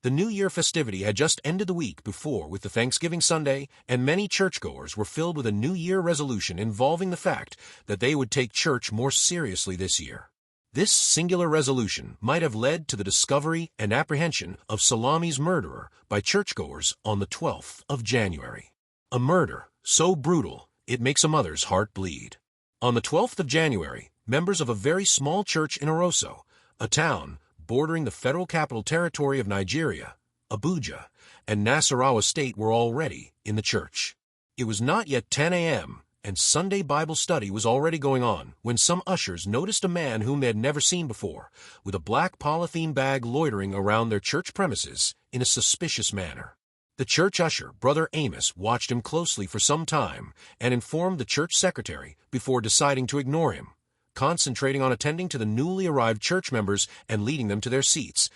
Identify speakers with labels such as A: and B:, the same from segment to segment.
A: The New Year festivity had just ended the week before with the Thanksgiving Sunday, and many churchgoers were filled with a New Year resolution involving the fact that they would take church more seriously this year. This singular resolution might have led to the discovery and apprehension of Salami's murderer by churchgoers on the 12th of January. A murder so brutal it makes a mother's heart bleed. On the 12th of January, members of a very small church in Oroso, a town bordering the Federal Capital Territory of Nigeria, Abuja, and Nasarawa State were already in the church. It was not yet 10 a.m., and Sunday Bible study was already going on when some ushers noticed a man whom they had never seen before, with a black polythene bag loitering around their church premises in a suspicious manner. The church usher, Brother Amos, watched him closely for some time and informed the church secretary before deciding to ignore him, concentrating on attending to the newly arrived church members and leading them to their seats.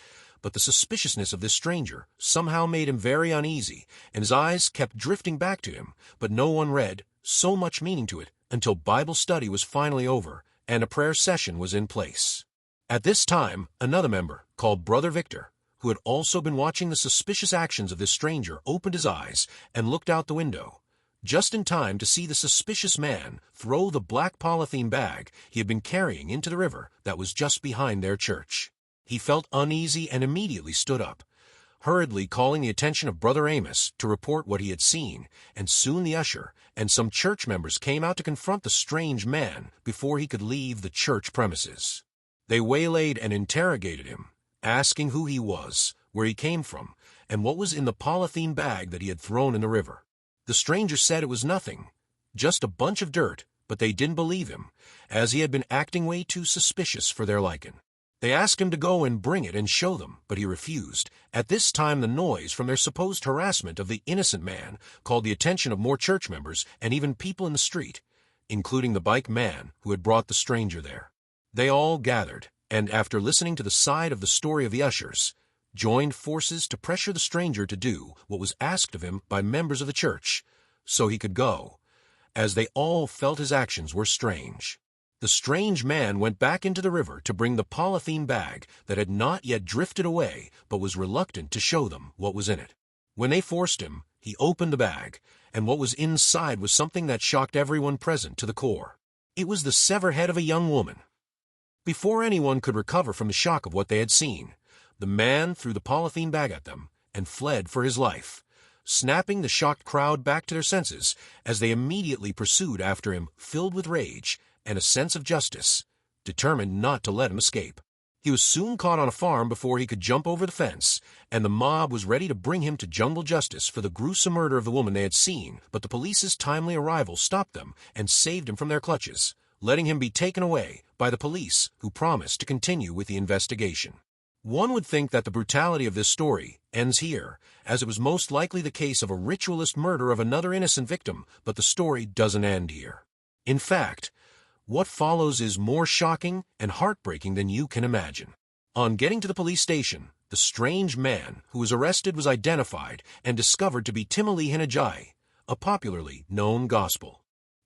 A: But the suspiciousness of this stranger somehow made him very uneasy, and his eyes kept drifting back to him, but no one read so much meaning to it until Bible study was finally over and a prayer session was in place. At this time, another member, called Brother Victor, who had also been watching the suspicious actions of this stranger, opened his eyes and looked out the window, just in time to see the suspicious man throw the black polythene bag he had been carrying into the river that was just behind their church. He felt uneasy and immediately stood up, hurriedly calling the attention of Brother Amos to report what he had seen, and soon the usher and some church members came out to confront the strange man before he could leave the church premises. They waylaid and interrogated him, asking who he was, where he came from, and what was in the polythene bag that he had thrown in the river. The stranger said it was nothing, just a bunch of dirt, but they didn't believe him, as he had been acting way too suspicious for their liking. They asked him to go and bring it and show them, but he refused. At this time the noise from their supposed harassment of the innocent man called the attention of more church members and even people in the street, including the bike man who had brought the stranger there. They all gathered, and after listening to the side of the story of the ushers, joined forces to pressure the stranger to do what was asked of him by members of the church, so he could go, as they all felt his actions were strange. The strange man went back into the river to bring the polythene bag that had not yet drifted away but was reluctant to show them what was in it. When they forced him, he opened the bag, and what was inside was something that shocked everyone present to the core. It was the severed head of a young woman. Before anyone could recover from the shock of what they had seen, the man threw the polythene bag at them and fled for his life, snapping the shocked crowd back to their senses as they immediately pursued after him, filled with rage and a sense of justice, determined not to let him escape. He was soon caught on a farm before he could jump over the fence, and the mob was ready to bring him to jungle justice for the gruesome murder of the woman they had seen, but the police's timely arrival stopped them and saved him from their clutches, letting him be taken away by the police, who promised to continue with the investigation. One would think that the brutality of this story ends here, as it was most likely the case of a ritualist murder of another innocent victim, but the story doesn't end here. In fact, what follows is more shocking and heartbreaking than you can imagine. On getting to the police station, the strange man who was arrested was identified and discovered to be Timileyin Ajayi, a popularly known gospel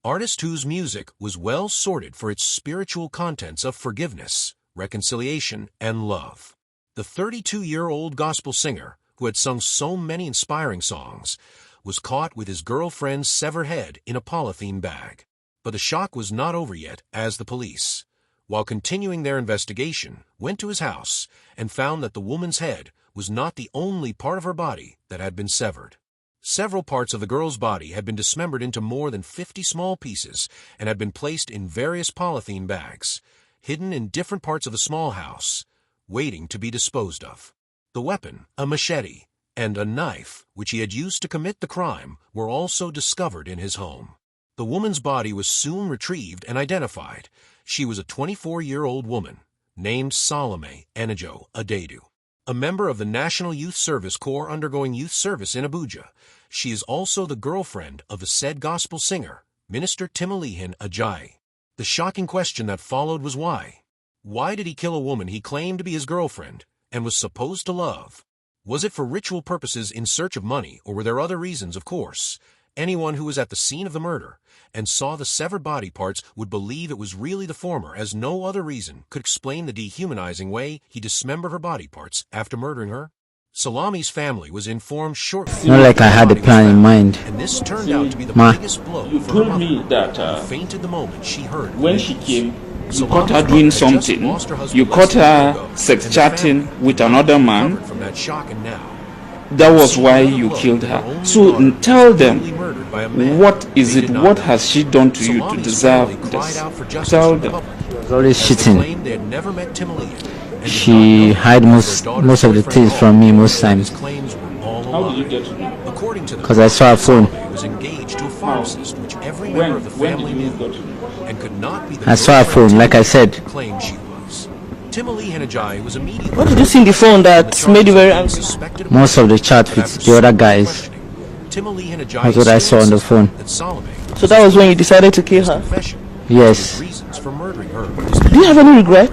A: artist whose music was well sorted for its spiritual contents of forgiveness, reconciliation, and love. The 32-year-old gospel singer, who had sung so many inspiring songs, was caught with his girlfriend's severed head in a polythene bag. But the shock was not over yet, as the police, while continuing their investigation, went to his house and found that the woman's head was not the only part of her body that had been severed. Several parts of the girl's body had been dismembered into more than 50 small pieces and had been placed in various polythene bags, hidden in different parts of the small house, waiting to be disposed of. The weapon, a machete, and a knife, which he had used to commit the crime, were also discovered in his home. The woman's body was soon retrieved and identified. She was a 24-year-old woman, named Timileyin Ajayi, a member of the National Youth Service Corps undergoing youth service in Abuja. She is also the girlfriend of the said gospel singer, Minister Timileyin Ajayi. The shocking question that followed was why? Why did he kill a woman he claimed to be his girlfriend and was supposed to love? Was it for ritual purposes in search of money, or were there other reasons? Of course, anyone who was at the scene of the murder and saw the severed body parts would believe it was really the former, as no other reason could explain the dehumanizing way he dismembered her body parts after murdering her. Salami's family was informed shortly.
B: Not like I had a plan in mind.
A: And this turned out to be the biggest blow
C: You
A: for her
C: told
A: mother,
C: me that
A: who fainted the moment she heard
C: when
A: the
C: she
A: news.
C: came, you
A: Salami's
C: caught her
A: mother
C: doing
A: had just
C: something.
A: lost her husband
C: You
A: less
C: caught
A: than a year
C: her
A: ago,
C: sex
A: and the
C: chatting
A: family
C: with
A: had
C: another
A: not
C: man.
A: recovered from that shock, and now
C: That was why you killed her. So tell them, what is it? What has she done to you to deserve this? Tell them.
B: She was always cheating.
A: they had never met Timileyin, and
B: She hid most of the things from me most times.
A: claims were all
C: How did you
A: alive.
C: get to know?
A: According to them,
B: Because I saw her phone.
A: Salome was engaged to a pharmacist, which every member of the
C: When
A: family
C: did you
A: knew,
C: get to know?
A: and could not be the
B: I saw her
A: girlfriend
B: phone, like I said.
A: Timileyin claimed she was. Timileyin Ajayi was immediately.
D: What did you see in the phone that made you very angry?
A: suspected of
B: Most of the chat
A: but
B: with
A: after
B: the other
A: some
B: guys.
A: questioning, Timileyin Ajayi
B: That's what I saw on the phone.
A: that Salome
D: So that was when you decided to kill her.
A: confession
B: Yes.
A: reasons for murdering her.
D: Do you have any regret?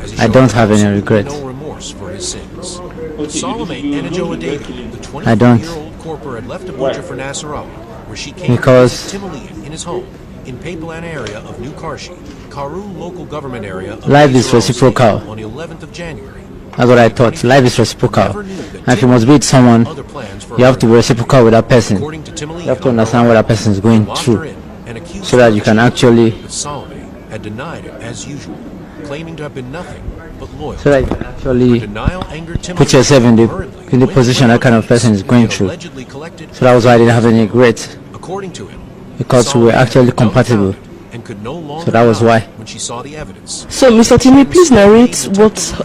A: As he
B: I
A: showed
B: don't have any
A: absolutely
B: regret.
A: No remorse for his sins.
C: Okay,
A: Salome
C: you don't
A: Ajayi,
C: regret
A: the
B: I don't.
A: 24-year-old corporal, had left Abuja
C: Why?
A: for Nasarawa, where she came
B: Because
A: to visit Timileyin in his home in Papelan area of New Karshi, Karoo local government area of
B: Life is
A: Nasarawa
B: reciprocal.
A: State on the 11th of January.
B: That's what I thought. Life is reciprocal. And if you must be with someone,
A: Other plans for
B: you have to be
A: her.
B: reciprocal with that person.
A: According to Timileyin,
B: You have to understand what that person is going
A: locked her
B: through,
A: in and accused
B: so
A: her
B: that
A: of
B: you can
A: cheating.
B: actually,
A: But Salome had denied it as usual, claiming to have been nothing but loyal.
B: so that you can actually
A: Denial angered Timileyin.
B: put yourself in the
A: Hurriedly went
B: position that kind of person is going
A: he
B: through.
A: allegedly collected.
B: So that was why I didn't have any regret,
A: According to him,
B: because we were
A: Salome
B: actually
A: had
B: compatible.
A: dumbfounded and could no longer
B: So that was
A: hide
B: why.
A: when she saw the evidence.
D: So, Mr. Timmy, please narrate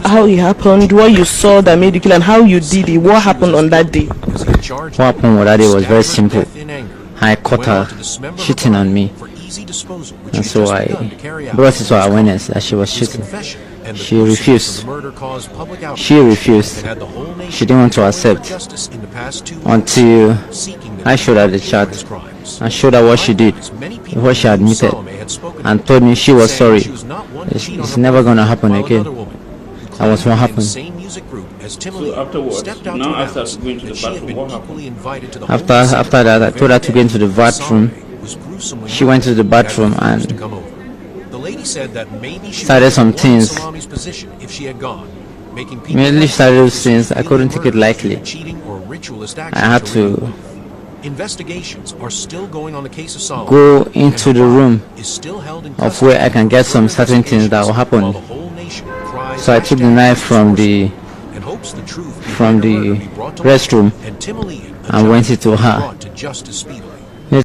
D: how it happened, what you saw that made you kill, and how you did it. What happened on that day?
A: As he charged
B: What happened on that day was very
A: stabbed her to
B: simple.
A: death in anger,
B: I caught
A: went on
B: her
A: to dismember her
B: cheating on
A: body
B: me,
A: for easy disposal, which
B: and
A: she
B: so
A: just
B: I
A: begun to carry out.
B: brought it to her awareness that she was
A: His
B: cheating.
A: confession and the
B: She
A: gruesomeness
B: refused.
A: of the murder caused public outrage
B: She refused.
A: and had the whole nation
B: She didn't want to
A: calling for
B: accept
A: justice in the past 2 weeks,
B: until
A: seeking that
B: I
A: he
B: showed her the
A: pay for his
B: chat
A: crimes.
B: and showed her what she did,
A: Many people
B: what she
A: knew
B: admitted,
A: Salome had spoken
B: and
A: to
B: told me she was
A: saying
B: sorry.
A: she was not one to cheat on
B: It's
A: her
B: never
A: boyfriend
B: gonna happen
A: while
B: again.
A: another woman, who
B: That was
A: claimed
B: what
A: to be in the
B: happened.
A: same music group as
C: So
A: Timileyin,
C: afterwards,
A: stepped out
C: now
A: to
C: after
A: announce
C: going to
A: that
C: the
A: she had
C: bathroom,
A: been
C: what happened?
A: equally invited to the
B: After
A: holy
B: that, I told her to get into the bathroom. She went to the bathroom and
A: the lady said that maybe she
B: started
A: would
B: some
A: have won
B: things.
A: Salami's position if she had gone, making people
B: Immediately
A: like
B: started
A: her
B: those things. I
A: feel
B: couldn't take it
A: murder
B: lightly.
A: was cheating or ritualist
B: I
A: action
B: had
A: to
B: to
A: investigations are still going on the case of Salome.
B: go into the room
A: is still held in
B: of where I can get some certain things that will happen.
A: while the whole nation cries
B: So I took the knife from the
A: and hopes the truth
B: from
A: behind her
B: the
A: murder be brought to light,
B: restroom
A: and Timileyin
B: and went
A: Ajayi
B: into her.
A: brought to justice speedily.